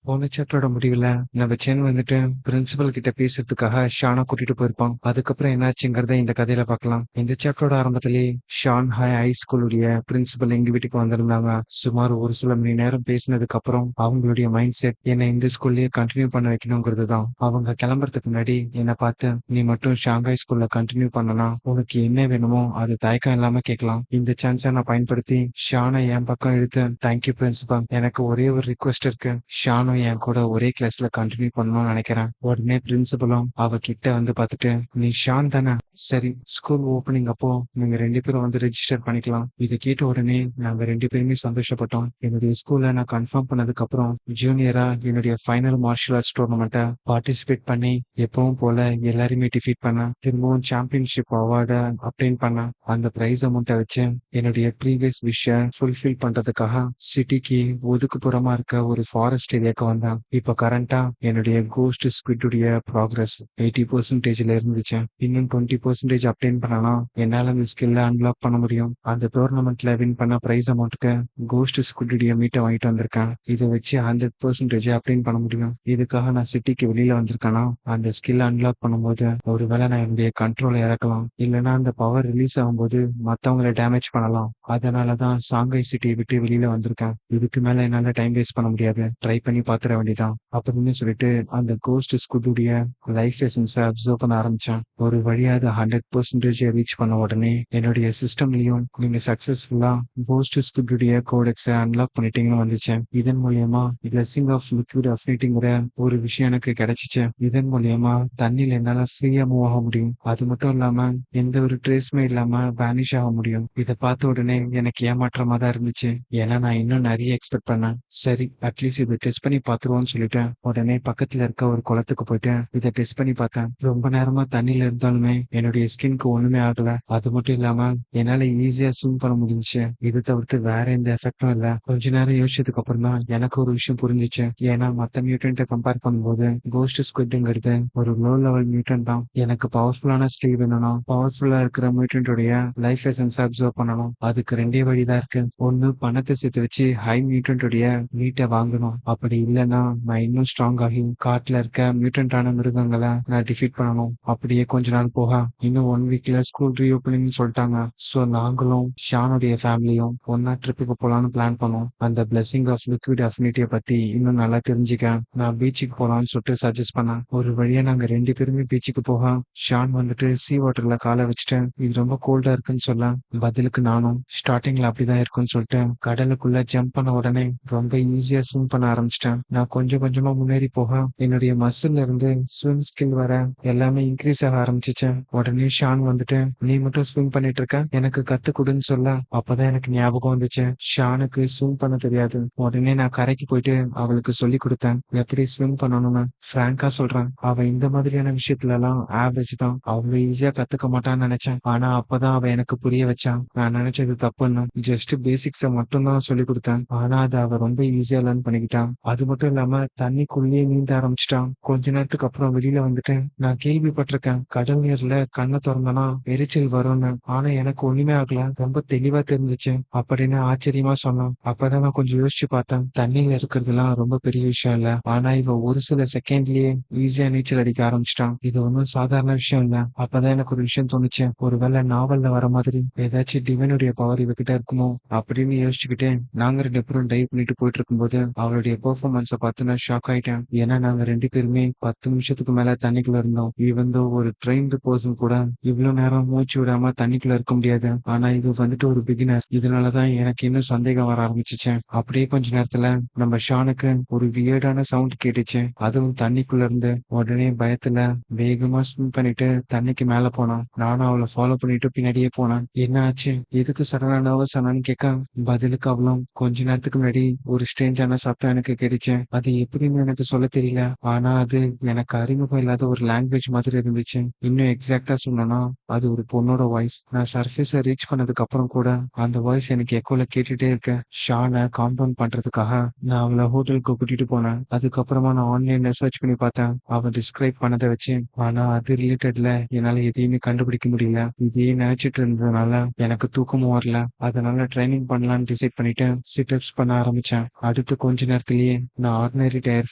போன சாப்டரோட முடிவுல நம்ம சென் வந்துட்டு பிரின்சிபல் கிட்ட பேசுறதுக்காக ஷானை கூட்டிட்டு போயிருப்பான். அதுக்கப்புறம் என்னாச்சுங்கிறத இந்த கதையில பார்க்கலாம். இந்த சாப்டரோட ஆரம்பத்திலேயே ஷான் ஹை ஸ்கூலுடைய பிரின்சிபல் எங்க வீட்டுக்கு வந்திருந்தாங்க. சுமார் ஒரு சில மணி நேரம் பேசினதுக்கு அப்புறம் அவங்களுடைய மைண்ட் செட் என்னை இந்த ஸ்கூல்லயே கண்டினியூ பண்ண வைக்கணுங்கிறது தான். அவங்க கிளம்புறதுக்கு முன்னாடி என்னை பார்த்து, நீ மட்டும் ஷாங்காய் ஸ்கூல்ல கண்டினியூ பண்ணலாம், உனக்கு என்ன வேணுமோ அது தயக்கம் இல்லாம கேட்கலாம். இந்த சான்ஸை நான் பயன்படுத்தி ஷானை என் பக்கம் இழுத்து, தேங்க்யூ பிரின்சிபல், எனக்கு ஒரே ஒரு ரிக்வெஸ்ட் இருக்கு, ஷானும் என் கூட ஒரே கிளாஸ்ல கண்டினியூ பண்ணணும்னு நினைக்கிறேன். உடனே பிரின்சிபலும் அவ கிட்ட வந்து பார்த்துட்டு, நீ ஷான் தானே, சரி ஸ்கூல் ஓப்பனிங் அப்போ நீங்க 2 பேரும் வந்து ரெஜிஸ்டர் பண்ணிக்கலாம். இதை கேட்ட உடனே நாங்க 2 பேருமே சந்தோஷப்பட்டோம். என்னுடைய ஸ்கூல்ல நான் கன்ஃபார்ம் பண்ணதுக்கு அப்புறம் ஜூனியரா என்னுடைய ஃபைனல் மார்ஷல் ஆர்ட்ஸ் டூர்னமெண்ட்டை பார்ட்டிசிபேட் பண்ணி எப்பவும் போல எல்லாருமே டிஃபீட் பண்ண, திரும்பவும் சாம்பியன்ஷிப் அவார்டை அப்டைன் பண்ண, அந்த பிரைஸ் அமௌண்ட்டை வச்சு என்னுடைய ப்ரீவியஸ் விஷய ஃபுல்ஃபில் பண்றதுக்காக சிட்டிக்கு ஒதுக்குப்புறமா இருக்க ஒரு ஃபாரஸ்ட் ஏரியாவுக்கு வந்தேன். இப்போ கரண்டா என்னுடைய கோஸ்ட் ஸ்குவிட்டுடைய ப்ராக்ரஸ் 80% இருந்துச்சு. இன்னும் 20% அப்டைன் பண்ணலாம், என்னால அந்த ஸ்கில்ல அன்லாக் பண்ண முடியும். அந்த டோர்னமெண்ட்ல வின் பண்ண பிரைஸ் அமௌண்ட்டுக்கு கோஸ்ட் ஸ்குவிட்டுடைய மீட்டை வாங்கிட்டு வந்திருக்கேன். இதை வச்சு 100% அப்டைன் பண்ண முடியும். இதுக்காக நான் சிட்டிக்கு வெளியில வந்திருக்கேன்னா, அந்த ஸ்கில் அன்லாக் பண்ணும்போது ஒருவேளை நான் என்னுடைய கண்ட்ரோலை இறக்கலாம், இல்லைன்னா அந்த பவர் ரிலீஸ் ஆகும்போது மத்தவங்களை டேமேஜ் பண்ணலாம். அதனாலதான் சாங்காய் சிட்டியை விட்டு வெளியில வந்திருக்கேன். இதுக்கு மேல என்னால டைம் வேஸ்ட் பண்ண முடியாது, ட்ரை பண்ணி பாத்துற வேண்டியதான் அப்படின்னு சொல்லிட்டு அந்த கோஸ்ட் ஸ்குவிட்டுடைய லைஃப் எசன்ஸை அப்சர்வ் பண்ண ஆரம்பிச்சேன். ஒரு வழியா அதை 100% ரீச் பண்ண உடனே என்னுடைய சிஸ்டம்லயும் நீங்க சக்சஸ்ஃபுல்லா கோஸ்ட் ஸ்குவிட்டுடைய கோடெக்ஸை அன்லாக் பண்ணிட்டீங்கன்னு வந்துச்சு. இதன் மூலியமா பிளெஸிங் ஆஃப் லிக்விட் அஃபினிட்டிங்கிற ஒரு விஷயம் எனக்கு கிடைச்சிச்சு. இதன் மூலியமா தண்ணியில என்னால ஃப்ரீயா மூவ் ஆக முடியும். அது மட்டும் இல்லாம எந்த ஒரு ட்ரேஸுமே இல்லாம வேனிஷ் ஆக முடியும். இதை பார்த்த உடனே எனக்கு ஏமாற்றமா தான் இருந்துச்சு. ஏன்னா நான் இன்னும் நிறைய எக்ஸ்பெக்ட் பண்ணேன். சரி அட்லீஸ்ட் இதை டெஸ்ட் பண்ணி பார்த்துருவோம்னு சொல்லிட்டு உடனே பக்கத்துல இருக்க ஒரு குளத்துக்கு போயிட்டு இதை டெஸ்ட் பண்ணி பார்த்தேன். ரொம்ப நேரமா தண்ணியில இருந்தாலுமே என்னுடைய ஸ்கின்க்கு ஒண்ணுமே ஆகல. அது மட்டும் இல்லாம என்னால ஈஸியா ஸ்விம் பண்ண முடிஞ்சுச்சு. இது தவிர்த்து வேற எந்த எஃபெக்டும் இல்ல. கொஞ்ச நேரம் யோசிச்சதுக்கு அப்புறம் தான் எனக்கு ஒரு விஷயம் புரிஞ்சிச்சு. ஏன்னா மத்த மியூட்டன்ட்டை கம்பேர் பண்ணும்போது கோஸ்ட் ஸ்குவிட்ங்கிறது ஒரு லோ லெவல் மியூட்டன் தான். எனக்கு பவர்ஃபுல்லான ஸ்கில் வேணும்னா பவர்ஃபுல்லா இருக்கிற மியூட்டன்டோடைய லைஃப் எசன்ஸ் அப்சர்வ் பண்ணணும். அதுக்கு 2 வழிதான் இருக்கு. ஒன்னு பணத்தை சேர்த்து வச்சு ஹை மியூட்டன்டோடைய மீட்டை வாங்கணும், அப்படி இல்லைன்னா நான் இன்னும் ஸ்ட்ராங் ஆகி காட்டுல இருக்க மியூட்டன்டான மிருகங்களை நான் டிஃபீட் பண்ணணும். அப்படியே கொஞ்ச நாள் போக இன்னும் 1 வீக்ல ஸ்கூல் ரீஓப்பனிங் சொல்லிட்டாங்க. சோ நாங்களும் ஷானுடைய ஃபேமிலியும் ஒன்னா ட்ரிப்புக்கு போலான்னு பிளான் பண்ணோம். அந்த பிளெஸிங் ஆஃப் லிக்விட் அஃபினிட்டியை பத்தி இன்னும் நல்லா தெரிஞ்சுக்க நான் பீச்சுக்கு போலான்னு சொல்லிட்டு சஜஸ்ட் பண்ணேன். ஒரு வழியா நாங்க 2 பேருமே பீச்சுக்கு போக ஷான் வந்துட்டு சீ வாட்டர்ல காலை வச்சுட்டு இது ரொம்ப கோல்டா இருக்குன்னு சொல்ல, பதிலுக்கு நானும் ஸ்டார்டிங்ல அப்படிதான் இருக்குன்னு சொல்லிட்டு கடலுக்குள்ள ஜம்ப் பண்ண உடனே ரொம்ப ஈஸியா ஸ்விம் பண்ண ஆரம்பிச்சிட்டேன். நான் கொஞ்சம் கொஞ்சமா முன்னேறி போக என்னுடைய மசில்ல இருந்து ஸ்விம் ஸ்கில் வர எல்லாமே இன்க்ரீஸ் ஆக ஆரம்பிச்சிச்சு. உடனே ஷான் வந்துட்டு, நீ மட்டும் ஸ்விம் பண்ணிட்டு இருக்க, எனக்கு கத்து கொடுன்னு சொல்ல, அப்பதான் எனக்கு ஞாபகம் வந்துச்சு ஷானுக்கு ஸ்விம் பண்ண தெரியாது. உடனே நான் கரைக்கு போயிட்டு அவளுக்கு சொல்லி கொடுத்தேன் எப்படி ஸ்விம் பண்ணணும்னு. பிராங்கா சொல்றேன், அவ இந்த மாதிரியான விஷயத்துல எல்லாம் ஆவரேஜ் தான், அவ்வளவு ஈஸியா கத்துக்க மாட்டான்னு நினைச்சேன். ஆனா அப்பதான் அவ எனக்கு புரிய வச்சான் நான் நினைச்சது தப்புன்னு. ஜஸ்ட் பேசிக்ஸ மட்டும் தான் சொல்லி கொடுத்தேன். ஆனா அது அவ ரொம்ப ஈஸியா லேர்ன் பண்ணிக்கிட்டான். அது மட்டும் இல்லாம தண்ணிக்குள்ளேயே நீந்த ஆரம்பிச்சிட்டான். கொஞ்ச நேரத்துக்கு அப்புறம் வெளியில வந்துட்டு, நான் கேள்விப்பட்டிருக்கேன் கடல் நீர்ல கண்ணை திறந்தனா எரிச்சல் வரும்னு, ஆனா எனக்கு ஒண்ணுமே ஆகல, ரொம்ப தெளிவா தெரிஞ்சிச்சு அப்படின்னு ஆச்சரியமா சொன்னான். அப்பதான் நான் கொஞ்சம் யோசிச்சு பார்த்தேன், தண்ணியில இருக்கிறதுலாம் ரொம்ப பெரிய விஷயம் இல்ல, ஆனா இவ ஒரு சில செகண்ட்லயே ஈஸியா நீச்சல் அடிக்க ஆரம்பிச்சிட்டான். இது ஒன்றும் சாதாரண விஷயம் இல்ல. அப்பதான் எனக்கு ஒரு விஷயம் தோணுச்சு, ஒருவேளை நாவல்ல வர மாதிரி ஏதாச்சும் டிவைனுடைய பவர் இவகிட்ட இருக்குமோ அப்படின்னு யோசிச்சுக்கிட்டே நாங்க 2 பேரும் டைவ் பண்ணிட்டு போயிட்டு இருக்கும்போது அவளுடைய பெர்ஃபார்மன்ஸை பார்த்து நான் ஷாக் ஆயிட்டேன். ஏன்னா நாங்க 2 பேருமே 10 நிமிஷத்துக்கு மேல தண்ணிக்குள்ள இருந்தோம். இவன் ஒரு ட்ரெயின்டு பர்சன் கூட இவ்வளவு நேரம் மூச்சு விடாம தண்ணிக்குள்ள இருக்க முடியாது. ஆனா இது வந்துட்டு ஒரு பிகினர். இதனாலதான் எனக்கு இன்னும் சந்தேகம் வர ஆரம்பிச்சிச்சு. அப்படியே கொஞ்ச நேரத்துல நம்ம ஷானுக்கு ஒரு வியர்டான சவுண்ட் கேட்டுச்சு, அதுவும் தண்ணிக்குள்ள இருந்து. உடனே பயத்துல வேகமா ஸ்விம் பண்ணிட்டு தண்ணிக்கு மேல போனான். நானும் அவளை ஃபாலோ பண்ணிட்டு பின்னாடியே போனேன். என்ன ஆச்சு, எதுக்கு சடனா நர்வஸ் ஆனான்னு கேட்க, பதிலுக்கு அவளும் கொஞ்ச நேரத்துக்கு முன்னாடி ஒரு ஸ்ட்ரேஞ்சான சத்தம் எனக்கு கேட்டுச்சு. அது எப்படின்னு எனக்கு சொல்ல தெரியல, ஆனா அது எனக்கு அறிமுகம் இல்லாத ஒரு லாங்குவேஜ் மாதிரி இருந்துச்சு. இன்னும் எக்ஸாக்டா சொன்னா அது ஒரு பொண்ணோட வாய்ஸ். நான் சர்ஃபேஸை ரீச் பண்ணதுக்கு அப்புறம் கூட அந்த வாய்ஸ் எனக்கு எக்கோல கேட்டுட்டே இருக்க. ஷானை காம்பவுண்ட் பண்றதுக்காக நான் அவளை ஹோட்டலுக்கு கூட்டிட்டு போனேன். அதுக்கப்புறமா நான் ஆன்லைன்ல சர்ச் பண்ணி பார்த்தேன் அவன் டிஸ்கிரைப் பண்ணதை வச்சு. ஆனா அது ரிலேட்டட்ல என்னால எதையுமே கண்டுபிடிக்க முடியல. இதையே நினைச்சிட்டு இருந்ததுனால எனக்கு தூக்கமும் வரல. அதனால ட்ரைனிங் பண்ணலாம்னு டிசைட் பண்ணிட்டு சிட்டப்ஸ் பண்ண ஆரம்பிச்சேன். அடுத்து கொஞ்ச நேரத்திலேயே நான் ஆர்டினரி டயர்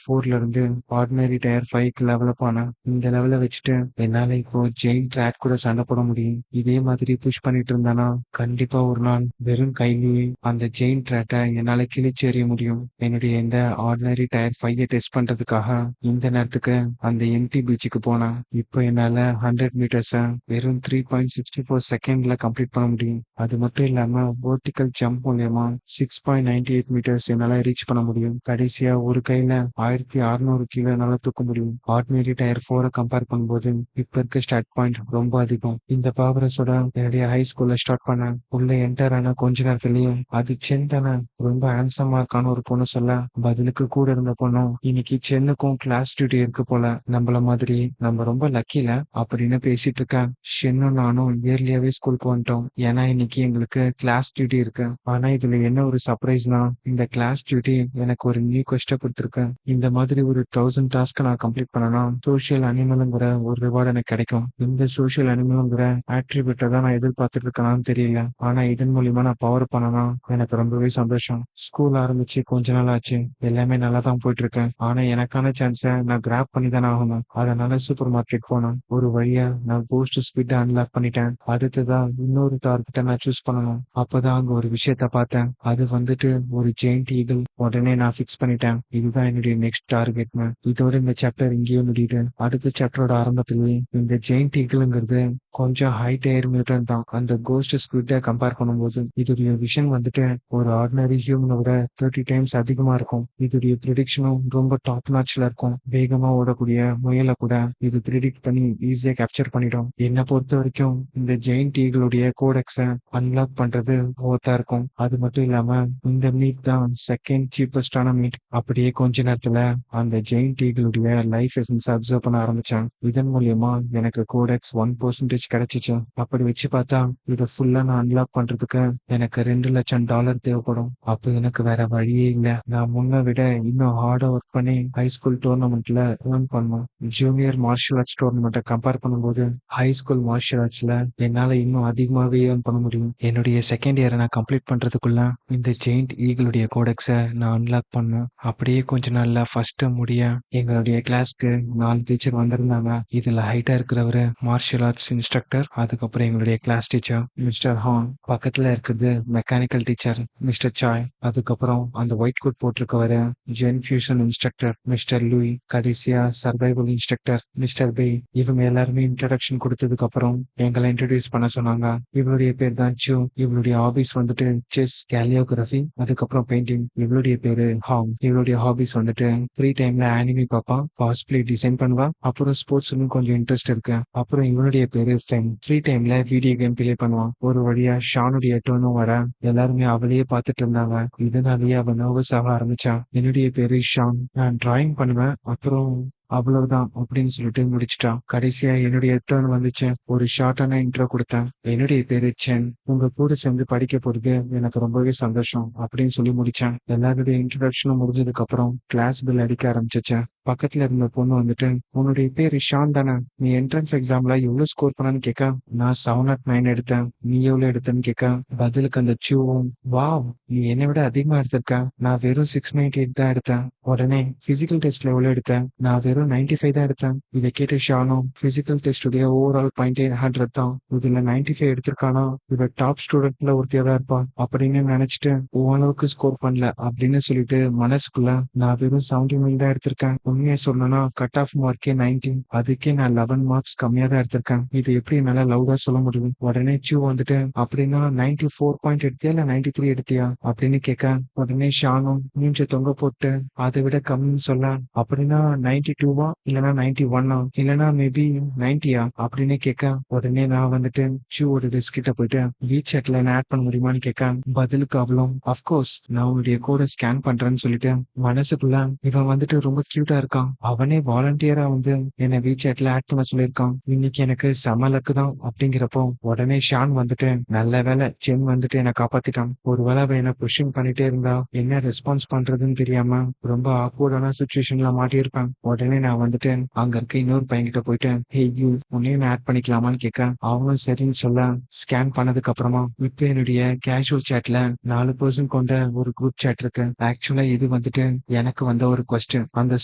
4ல இருந்து ஆர்டினரி டயர் 5க்கு லெவலப் ஆனேன். இந்த லெவல வச்சுட்டு என்னால இப்போ ஜெயின் ட்ராட் கூட சண்டை போட முடியும். இதே மாதிரி புஷ் பண்ணிட்டு இருந்தானா கண்டிப்பா ஒரு நாள் வெறும் கையிலேயே அந்த ஜெயின் ட்ராட்டை என்னால கிழிச்சு எறிய முடியும். என்னுடைய இந்த ஆர்டினரி டயர் 5 டெஸ்ட் பண்றதுக்காக இந்த நேரத்துக்கு அந்த எம்டி பீச்சுக்கு போனேன். இப்போ என்னால 100 மீட்டர்ஸ வெறும் 3.64 செகண்ட்ல கம்ப்ளீட் பண்ண முடியும். அது மட்டும் இல்லாம வெர்டிக்கல் ஜம்ப் மூலியமா 6.98 மீட்டர்ஸ் என்னால ரீச் பண்ண முடியும். கடைசியா ஒரு கையில 1600 கிலோ என்னால தூக்க முடியும். ஆர்டினரி டயர் 4 கம்பேர் பண்ணும்போது இப்ப இருக்க ஸ்டார்ட் பாயிண்ட் ரொம்ப அதிகம். இந்த ப்ராக்ரஸோட என்னுடைய ஹை ஸ்கூல்ல ஸ்டார்ட் பண்ணேன். உள்ள என்டர் ஆன கொஞ்ச நேரத்திலேயே அது சென் தானே, ரொம்ப ஹேண்ட்ஸமா இருக்கான ஒரு பொண்ணு சொல்ல, பதிலுக்கு கூட இருந்த பொண்ணும் இன்னைக்கு சென்னுக்கும் கிளாஸ் டியூட்டி இருக்கு போல, நம்மள மாதிரி நம்ம ரொம்ப லக்கில அப்படின்னு பேசிட்டு இருக்கேன். ஷென்னும் நானும் இயர்லியாவே ஸ்கூலுக்கு வந்துட்டோம். ஏன்னா இன்னைக்கு எங்களுக்கு கிளாஸ் டியூட்டி இருக்கு. ஆனா இதுல என்ன ஒரு சர்ப்ரைஸ்னா, இந்த கிளாஸ் டியூட்டி எனக்கு ஒரு நியூ கொஸ்ட கொடுத்துருக்கேன். இந்த மாதிரி ஒரு 1000 டாஸ்க் நான் கம்ப்ளீட் பண்ணனா சோசியல் அனிமலுங்கிற ஒரு ரிவார்டு எனக்கு கிடைக்கும். இந்த சோசியல் அனிமலுங்கிற ஆட்ரிபியூட்டை தான் நான் எதிர்பார்த்துட்டு இருக்கேனான்னு தெரியல. ஆனா இதன் மூலியமா நான் பவர் பண்ணனா எனக்கு ரொம்பவே சந்தோஷம். ஸ்கூல் ஆரம்பிச்சு கொஞ்ச நாள் ஆச்சு. எல்லாமே நல்லா தான் போயிட்டு இருக்கேன். ஆனா எனக்கான சான்ஸை நான் கிராப் பண்ணி தானே ஆகணும். அதனால சூப்பர் மார்க்கெட் போனேன். ஒரு வழியா நான் கோஸ்ட் ஸ்பீட் அன்லாக் பண்ணிட்டேன். அடுத்ததா இன்னொரு டார்கெட்டை நான் சூஸ் பண்ணணும். அப்பதான் அங்க ஒரு விஷயத்த பார்த்தேன். அது வந்துட்டு ஒரு ஜெயிண்ட் ஈகிள். உடனே நான் ஃபிக்ஸ் பண்ணிட்டேன், இதுதான் என்னுடைய நெக்ஸ்ட் டார்கெட்னு. இதோட இந்த சாப்டர் இங்கேயே முடியுது. அடுத்த சாப்டரோட ஆரம்பத்திலேயே இந்த ஜெயிண்ட் ஈகிள்ங்கிறது கொஞ்சம் ஹை டயர் மியூட்டன் தான். அந்த கோஸ்ட் ஸ்குவிட்டை கம்பேர் பண்ணும்போது இதோடைய விஷன் வந்துட்டு ஒரு ஆர்டினரி ஹியூமனை விட 30 டைம்ஸ் அதிகமா இருக்கும். இதோடைய ப்ரிடிக்ஷனும் ரொம்ப டாப் நாட்ச்ல இருக்கும். வேகமா ஓடக்கூடிய முயலை கூட இது ப்ரிடிக்ட் பண்ணி ஈஸியா கேப்சர் பண்ணிடும். என்னை பொறுத்த வரைக்கும் இந்த ஜெயிண்ட் ஈகிளுடைய கோடெக்ஸை அன்லாக் பண்றது ஒர்த்தா இருக்கும். அது மட்டும் இல்லாம இந்த மீட் தான் செகண்ட் சீப்பஸ்டான மீட். அப்படியே கொஞ்ச நேரத்துல அந்த ஜெயிண்ட் ஈகிளுடைய லைஃப் எசன்ஸ் அப்சர்வ் பண்ண ஆரம்பிச்சேன். இதன் மூலியமா எனக்கு கோடெக்ஸ் 1% கிடைச்சிச்சு. அப்படி வச்சு பார்த்தா இதை ஃபுல்லா நான் அன்லாக் பண்றதுக்கு எனக்கு $2,00,000 தேவைப்படும். அப்ப எனக்கு வேற வழியே இல்ல. நான் முன்ன விட இன்னும் ஹார்டா ஒர்க் பண்ணி ஹை ஸ்கூல் டோர்னமெண்ட்ல ஏர்ன் பண்ணும். ஜூனியர் மார்ஷல் ஆர்ட்ஸ் டோர்னமெண்ட்டை கம்பேர் பண்ணும்போது ஹை ஸ்கூல் மார்ஷல் ஆர்ட்ஸ்ல என்னால இன்னும் அதிகமாவே ஏர்ன் பண்ண முடியும். என்னுடைய செகண்ட் இயரை நான் கம்ப்ளீட் பண்றதுக்குள்ள இந்த ஜெயிண்ட் ஈகிளுடைய கோடெக்ஸை நான் அன்லாக் பண்ணேன். அப்படியே கொஞ்ச நாள்ல ஃபர்ஸ்ட் முடிய எங்களுடைய கிளாஸ்க்கு 4 டீச்சர் வந்திருந்தாங்க. இதுல ஹைட்டா இருக்கிறவரு மார்ஷல் ஆர்ட்ஸ் இன்ஸ்ட்ரக்டர், அதுக்கப்புறம் எங்களுடைய கிளாஸ் டீச்சர் மிஸ்டர் ஹான், பக்கத்துல இருக்கிறது மெக்கானிக்கல் டீச்சர் மிஸ்டர் சாய், அதுக்கப்புறம் அந்த ஒயிட் கோட் போட்டிருக்கவரு zen fusion instructor mister Louie, கடைசியா சர்வைவல் இன்ஸ்ட்ரக்டர் மிஸ்டர் பே. இவங்க எல்லாருமே இன்ட்ரடக்ஷன் கொடுத்ததுக்கு அப்புறம் எங்களை இன்ட்ரடியூஸ் பண்ண சொன்னாங்க. இவளுடைய பேர் தான் ஜூ. இவளுடைய ஹாபிஸ் வந்துட்டு செஸ், கேலியோகிராஃபி, அதுக்கப்புறம் பெயிண்டிங். இவளுடைய பேரு ஹாங். இவளுடைய ஹாபிஸ் வந்துட்டு ஃப்ரீ டைம்ல ஆனிமி பாப்பா, காஸ்பிளே டிசைன் பண்ணுவா, அப்புறம் ஸ்போர்ட்ஸ்லயும் கொஞ்சம் இன்ட்ரெஸ்ட் இருக்கு. அப்புறம் இவனுடைய பேரு ஃபெங். ஃப்ரீ டைம்ல வீடியோ கேம் பிளே பண்ணுவான். ஒரு வழியா ஷானுடைய டர்னும் வர எல்லாருமே அவளையே பார்த்துட்டு இருந்தாங்க. இதனாலேயே அவன் நர்வஸ் ஆக ஆரம்பிச்சான். என்னுடைய பேரு ஷான், நான் டிராயிங் பண்ணுவேன், அப்புறம் அவ்வளவுதான் அப்படின்னு சொல்லிட்டு முடிச்சிட்டான். கடைசியா என்னுடைய டர்ன் வந்துச்சு. ஒரு ஷார்ட்டான இன்ட்ரோ கொடுத்தேன். என்னுடைய பேரு சென், உங்க கூட சேர்ந்து படிக்க போறது எனக்கு ரொம்பவே சந்தோஷம் அப்படின்னு சொல்லி முடிச்சேன். எல்லாருடைய இன்ட்ரோடக்ஷனும் முடிஞ்சதுக்கு அப்புறம் கிளாஸ் பெல் அடிக்க ஆரம்பிச்சிச்சு. பக்கத்துல இருந்த பொண்ணு வந்துட்டு, உன்னுடைய பேரு ஷான் தானே, நீ என்ட்ரன்ஸ் எக்ஸாம்ல எவ்வளவு ஸ்கோர் பண்ணான்னு கேட்க, நான் 709 எடுத்தேன், நீ எவ்வளவு எடுத்தேன்னு கேட்க, பதிலுக்கு அந்த சூவும், வாவ் நீ என்னை விட அதிகமா எடுத்திருக்க, நான் வெறும் 698 தான் எடுத்தேன். உடனே பிசிக்கல் டெஸ்ட்ல எவ்வளவு எடுத்தேன், நான் வெறும் 95 தான் எடுத்தேன். இதை கேட்ட ஷானும், பிசிக்கல் டெஸ்ட் உடைய ஓவரால் பாயிண்ட் 100 தான், இதுல 95 எடுத்திருக்கானா, இவ டாப் ஸ்டூடெண்ட்ல ஒருத்தியா தான் இருப்பான் அப்படின்னு நினைச்சிட்டு ஓரளவுக்கு ஸ்கோர் பண்ணல அப்படின்னு சொல்லிட்டு மனசுக்குள்ள நான் வெறும் 79 தான் எடுத்திருக்கேன். உண்மையை சொல்லணும்னா கட் ஆஃப் மார்க்கே 90, அதுக்கே நான் 11 மார்க்ஸ் கம்மியா தான் எடுத்திருக்கேன். இது எப்படி என்னால லவுடா சொல்ல முடியும்? உடனே சூ வந்துட்டு, அப்படின்னா 94 பாயிண்ட் எடுத்தியா இல்ல 93 எடுத்தியா அப்படின்னு கேட்க, உடனே ஷானும் மூஞ்ச தொங்க போட்டு அதை விட கம்மின்னு சொல்ல, அப்படின்னா 92வா இல்லைன்னா 91ஆ இல்லைன்னா மேபி 90யா அப்படின்னு கேட்க, உடனே நான் வந்துட்டு சூவோட டெஸ்க் கிட்ட போயிட்டு வீசாட்ல என்ன ஆட் பண்ண முடியுமான்னு கேட்க, பதிலுக்கு அவளும் அப்கோர்ஸ் நான் உன்னுடைய கோட ஸ்கேன் பண்றேன்னு சொல்லிட்டு மனசுக்குள்ள இவன் வந்துட்டு ரொம்ப கியூட்டா இருக்கான். அவனே வாலண்டியரா வந்து என்ன வீசாட்ல ஆட் பண்ண சொல்லியிருக்கான். இன்னைக்கு எனக்கு செம லக்கு தான் அப்படிங்கிறப்போ உடனே ஷான் வந்துட்டு நல்ல வேளை ஜென் வந்துட்டு என்ன காப்பாத்திட்டான். ஒருவேளை அவன் என்ன புஷிங் பண்ணிட்டே இருந்தா என்ன ரெஸ்பான்ஸ் பண்றதுன்னு தெரியாம ரொம்ப ஆக்வர்டான சுச்சுவேஷன்ல மாட்டியிருப்பேன். உடனே நான் வந்துட்டு அங்க இருக்க இன்னொரு பையன்கிட்ட போயிட்டு ஹே யூ உன்னையும் ஆட் பண்ணிக்கலாமான்னு கேட்க அவனும் சரின்னு சொல்ல ஸ்கேன் பண்ணதுக்கு அப்புறமா இப்ப என்னுடைய கேஷுவல் சேட்ல 4 கொண்ட ஒரு குரூப் சேட் இருக்கு. ஆக்சுவலா இது வந்துட்டு எனக்கு வந்த ஒரு கொஸ்டின். அந்த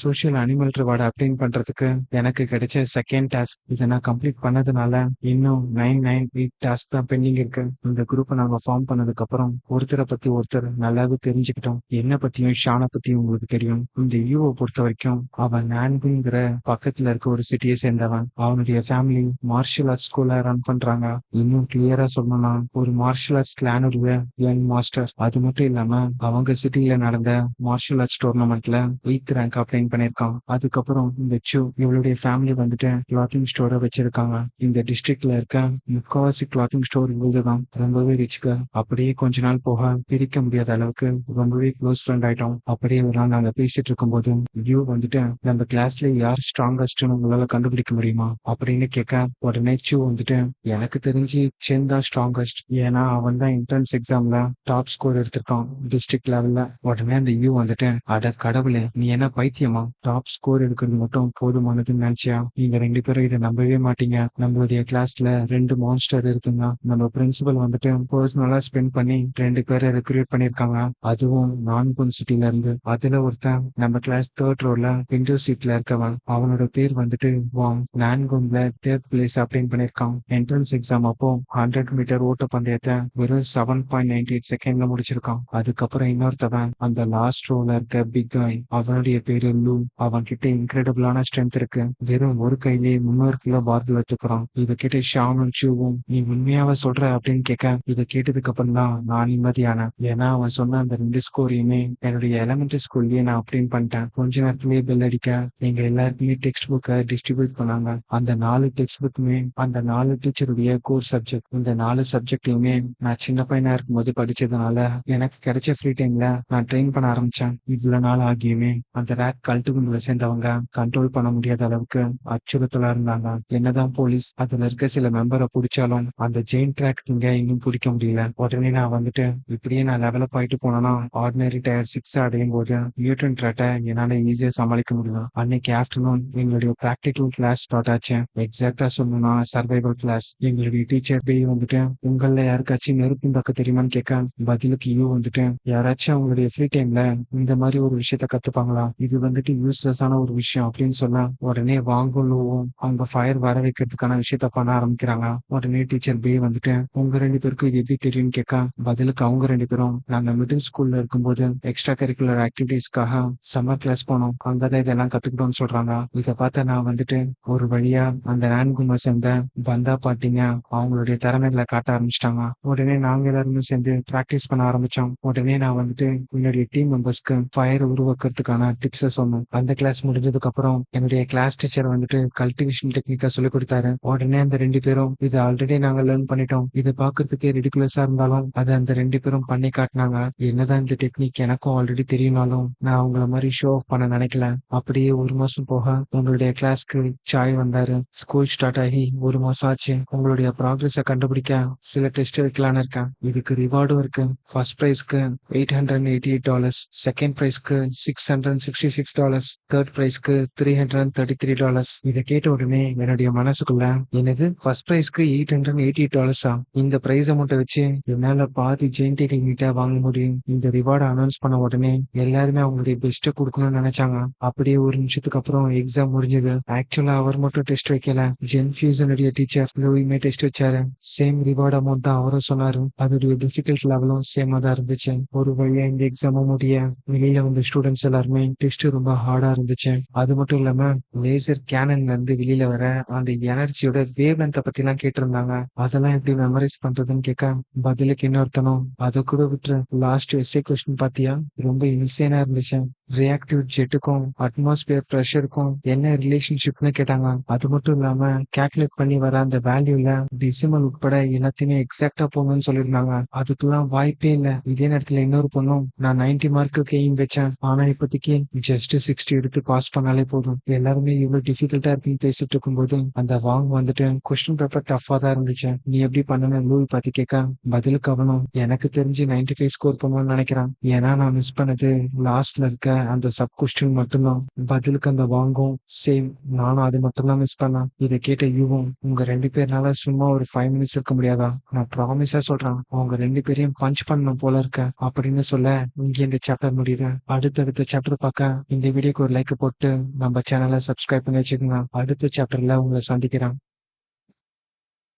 சோஷியல் அனிமல் ரிவார்டு அப்ளைன் பண்றதுக்கு எனக்கு கிடைச்ச செகண்ட் டாஸ்க். இதை நான் கம்ப்ளீட் பண்ணதுனால இன்னும் 998 டாஸ்க் தான் பெண்டிங் இருக்கு. இந்த குரூப்பை நாங்க ஃபார்ம் பண்ணதுக்கு அப்புறம் ஒருத்தரை பத்தி ஒருத்தர் நல்லாவே தெரிஞ்சுக்கிட்டோம். என்ன பத்தியும் ஷானை பத்தியும் உங்களுக்கு தெரியும். இந்த யூவை பொறுத்த வரைக்கும் அவன் நான்குங்கிற பக்கத்துல இருக்க ஒரு சிட்டியை சேர்ந்தவன். அவனுடைய ஃபேமிலி மார்ஷியல் ஆர்ட்ஸ் ஸ்கூல்ல ரன் பண்றாங்க. இன்னும் கிளியரா சொல்லணும்னா ஒரு மார்ஷியல் ஆர்ட்ஸ் கிளானுடைய யங் மாஸ்டர். அது மட்டும் இல்லாம அவங்க சிட்டில நடந்த மார்ஷியல் ஆர்ட்ஸ் டோர்னமெண்ட்ல 8th ரேங்க் அப்ளைன் பண்ணிருக்கான். அதுக்கப்புறம் இந்த சு இவளுடைய ஃபேமிலி வந்துட்டு கிளாத்திங் ஸ்டோரை வச்சிருக்காங்க. இந்த டிஸ்ட்ரிக்ட்ல இருக்க முக்காவாசி கிளாத்திங் ஸ்டோர் இவங்கதான். ரொம்பவே ரிச்சுக்கு அப்படியே கொஞ்ச நாள் போக பிரிக்க முடியாத அளவுக்கு ரொம்பவே க்ளோஸ் ஃப்ரெண்ட் ஆயிட்டோம். அப்படியே ஒரு நாள் நாங்க பேசிட்டு இருக்கும்போது யூ வந்துட்டு நம்ம கிளாஸ்ல யார் ஸ்ட்ராங்கஸ்ட்னு உங்களால கண்டுபிடிக்க முடியுமா அப்படின்னு கேட்க உடனே சு வந்துட்டு எனக்கு தெரிஞ்சு சென் தான் ஸ்ட்ராங்கஸ்ட். ஏன்னா அவன் தான் என்ட்ரன்ஸ் எக்ஸாம்ல டாப் ஸ்கோர் எடுத்திருக்கான் டிஸ்ட்ரிக்ட் லெவல்ல. உடனே அந்த யூ வந்துட்டு அட கடவுளே நீ என்ன பைத்தியமா, டாப் ஸ்கோர் எடுக்கிறது மட்டும் போதுமானதுன்னு நினைச்சியா? நீங்க 2 பேரும் இதை நம்பவே மாட்டீங்க. நம்மளுடைய கிளாஸ்ல 2 மான்ஸ்டர் இருக்குங்க. நம்ம பிரின்சிபல் வந்துட்டு பர்சனலா ஸ்பெண்ட் பண்ணி 2 பேரை ரெக்ரூட் பண்ணிருக்காங்க. அதுவும் நான்குன் சிட்டில இருந்து. அதுல ஒருத்தன் நம்ம கிளாஸ் 3rd ரோல விண்டோ சீட்ல இருக்கவன். அவனோட பேர் வந்துட்டு வாங். நான்குன்ல 3rd பிளேஸ் அப்ளைன் பண்ணிருக்கான். என்ட்ரன்ஸ் எக்ஸாம் அப்போ 100 மீட்டர் ஓட்ட பந்தயத்தை வெறும் 7.98 செகண்ட்ல முடிச்சிருக்கான். அதுக்கப்புறம் இன்னொருத்தவன் அந்த லாஸ்ட் ரோல இருக்க பிக் காய். அவனுடைய பேரு லூ. அவன் கிட்ட இன்கிரெடிபிளான ஸ்ட்ரென்த் இருக்கு. வெறும் ஒரு கையிலே 300 கிலோ பார்பிள் எடுத்துக்கிறான். இதை கேட்டு ஷானும் சூவும் நீ உண்மையாவ சொல்ற அப்படின்னு கேட்க இதை கேட்டதுக்கு அப்புறம் தான் நான் நிம்மதியானேன். ஏன்னா அவன் சொன்ன அந்த 2 ஸ்கோரையுமே என்னுடைய எலிமெண்டரி ஸ்கூல்லயே நான் அப்ளைன் பண்ணிட்டேன். கொஞ்ச நேரத்திலேயே பெல் அடிக்க எங்க எல்லாருக்குமே டெக்ஸ்ட் புக்கை டிஸ்ட்ரிபியூட் பண்ணாங்க. அந்த 4 டெக்ஸ்ட் புக்குமே அந்த 4 டீச்சருடைய கோர் சப்ஜெக்ட். இந்த 4 சப்ஜெக்டையுமே நான் சின்ன பையனா இருக்கும்போது படிச்சதுனால எனக்கு கிடைச்ச ஃப்ரீ டைம்ல நான் ட்ரெயின் பண்ண ஆரம்பிச்சேன். இவ்வளவு நாள் ஆகியுமே அந்த ரேட் கல்ட்டுக்குள்ள சேர்ந்தவங்க கண்ட்ரோல் பண்ண முடியாத அளவுக்கு அச்சுறுத்தலா இருந்தாங்க. என்னதான் போலீஸ் அதுல இருக்க சில மெம்பரை பிடிச்சாலும் அந்த ஜெயின் ட்ராக் இங்க இன்னும் பிடிக்க முடியல. உடனே நான் வந்துட்டு இப்படியே நான் டெவலப் ஆயிட்டு போனேன்னா ஆர்டினரி டயர் 6 அடையும் போது நியூட்டன் ட்ராட்டை என்னால ஈஸியா சமாளிக்க முடியும். அன்னைக்கு ஆஃப்டர்நூன் எங்களுடைய ப்ராக்டிகல் கிளாஸ் ஸ்டார்ட் ஆச்சு. எக்ஸாக்டா சொல்லணும்னா சர்வைவல் கிளாஸ். எங்களுடைய டீச்சர் போய் வந்துட்டு உங்கள யாருக்காச்சும் நெருப்பின் பக்கம் தெரியுமான்னு கேட்க பதிலுக்கு யூ வந்துட்டு யாராச்சும் அவங்களுடைய ஃப்ரீ டைம்ல இந்த மாதிரி ஒரு விஷயத்த கத்துப்பாங்களா, இது வந்துட்டு யூஸ்லெஸ்ஸான ஒரு விஷயம் அப்படின்னு சொல்ல உடனே வாங்கலும் அவங்க ஃபயர் வர வைக்கிறதுக்கான விஷயத்த பண்ண ஆரம்பிக்கிறாங்க. உடனே டீச்சர் பே வந்துட்டு உங்க 2 பேருக்கும் இது எப்படி தெரியும்னு கேட்க பதிலுக்கு அவங்க 2 பேரும் நாங்க மிடில் ஸ்கூல்ல இருக்கும்போது எக்ஸ்ட்ரா கரிக்குலர் ஆக்டிவிட்டிஸ்க்காக சம்மர் கிளாஸ் போனோம். அங்கதான் இதெல்லாம் கத்துக்கிட்டோம்னு சொல்றாங்க. இதை பார்த்த நான் வந்துட்டு ஒரு வழியா அந்த நான்குமை சேர்ந்த பந்தா பாட்டிங்க அவங்களுடைய திறமைகளை காட்ட ஆரம்பிச்சிட்டாங்க. உடனே நாங்க எல்லாருமே சேர்ந்து பிராக்டிஸ் பண்ண ஆரம்பிச்சோம். உடனே நான் வந்துட்டு என்னுடைய டீம் மெம்பர்ஸ்க்கு ஃபயர் உருவாக்குறதுக்கான டிப்ஸ் சொன்னேன். அந்த கிளாஸ் முடிஞ்சதுக்கு அப்புறம் என்னுடைய கிளாஸ் டீச்சர் வந்துட்டு கல்டிவேஷன் டெக்னிக்கா சொல்லி கொடுத்தாரு. உடனே அந்த 2 பேரும் இது ஆல்ரெடி நாங்க லேர்ன் பண்ணிட்டோம், இது பாக்குறதுக்கே ரிடிகுலஸா இருந்தாலும் அதை அந்த 2 பேரும் பண்ணி காட்டினாங்க. என்னதான் இந்த டெக்னிக் எனக்கும் ஆல்ரெடி தெரியும்னாலும் நான் அவங்கள மாதிரி ஷோ ஆஃப் பண்ண நினைக்கல. அப்படியே 1 மாசம் போக உங்களுடைய கிளாஸ்க்கு சாய் வந்தாரு. ஸ்கூல் ஸ்டார்ட் ஆகி 1 மாசம் ஆச்சு. உங்களுடைய ப்ராக்ரஸ கண்டுபிடிக்க சில டெஸ்ட் வைக்கலான்னு இருக்கேன். இதுக்கு ரிவார்டும் இருக்கு. ஃபர்ஸ்ட் பிரைஸ்க்கு $888, செகண்ட் பிரைஸ்க்கு $666, தேர்ட் பிரைஸ்க்கு $333. இதை கேட்ட உடனே என்னுடைய மனசுக்குள்ள என்னது ஃபர்ஸ்ட் பிரைஸ்க்கு $888? இந்த பிரைஸ் அமௌண்ட்டை வச்சு என்னால பாதி ஜெயின்டேக்கிங் மீட்டா வாங்க முடியும். இந்த ரிவார்டை அனௌன்ஸ் பண்ண உடனே எல்லாருமே அவங்களுடைய பெஸ்ட்டை கொடுக்கணும்னு நினைச்சாங்க. அப்படியே 1 நிமிஷத்துக்கு அப்புறம் எக்ஸாம் முடிஞ்சது. ஆக்சுவலா அவர் மட்டும் டெஸ்ட் வைக்கல, ஜென் ஃபியூசனுடைய டீச்சர் லூயிமே டெஸ்ட் வச்சாரு. சேம் ரிவார்ட் அமௌண்ட் தான் அவரும் சொன்னாரு. அதோடைய டிஃபிகல்ட் லெவலும் சேமா தான் இருந்துச்சு. ஒரு வழியா இந்த எக்ஸாமும் முடிய வெளியில வந்த ஸ்டூடெண்ட்ஸ் எல்லாருமே டெஸ்ட் ரொம்ப ஹார்டா இருந்துச்சு. அது மட்டும் இல்லாம லேசர் கேனன்ல இருந்து வெளியில வர அந்த எனர்ஜியோட வேவ் லென்த்தை பத்தி எல்லாம் கேட்டிருந்தாங்க. அதெல்லாம் எப்படி மெமரைஸ் பண்றதுன்னு கேட்க பதிலுக்கு இன்னொருத்தனும் அதை கூட விட்டு லாஸ்ட் எஸ்ஏ கொஸ்டின் பாத்தியா ரொம்ப இன்சேனா இருந்துச்சு. ரியாக்டிவ் ஜெட்டுக்கும் அட்மாஸ்பியர் ப்ரெஷருக்கும் என்ன ரிலேஷன்ஷிப்னு கேட்டாங்க. அது மட்டும் இல்லாம கால்குலேட் பண்ணி வர அந்த வேல்யூல டெசிமல் உட்பட எல்லாத்தையுமே எக்ஸாக்டா போங்கன்னு சொல்லியிருந்தாங்க. அதுக்கெல்லாம் வாய்ப்பே இல்ல. இதே நேரத்துல இன்னொரு பொண்ணும் நான் 90 மார்க்குக்கு எய்ம் வச்சேன், ஆனா இப்போதைக்கு ஜஸ்ட் 60 எடுத்து பாஸ் பண்ணாலே போதும். எல்லாருமே இவ்வளவு டிஃபிகல்ட்டா இருக்குன்னு பேசிட்டு இருக்கும்போது அந்த வாங் வந்துட்டு கொஸ்டின் பேப்பர் டஃபா தான் இருந்துச்சு, நீ எப்படி பண்ணுன லூய் பத்தி கேட்க பதிலுக்கு அவனும் எனக்கு தெரிஞ்சு 95 ஸ்கோர் பண்ணுவான்னு நினைக்கிறான், ஏன்னா நான் மிஸ் பண்ணது லாஸ்ட்ல இருக்க அந்த சப் கொஸ்டின் மட்டும்தான். பதிலுக்கு அந்த வாங்கும் சேம், நானும் அது மட்டும்தான் மிஸ் பண்ணேன். இதை கேட்ட யூவும் உங்க 2 பேர்னால சும்மா ஒரு 5 மினிட்ஸ் இருக்க முடியாதா, நான் ப்ராமிஸா சொல்றேன் அவங்க 2 பேரையும் பஞ்ச் பண்ணணும் போல இருக்க அப்படின்னு சொல்ல இங்க இந்த சாப்டர் முடியுது. அடுத்தடுத்த சாப்டர் பார்க்க இந்த வீடியோக்கு ஒரு லைக் போட்டு நம்ம சேனலை சப்ஸ்கிரைப் பண்ணி வச்சுக்கோங்க. அடுத்த சாப்டர்ல உங்களை சந்திக்கிறேன்.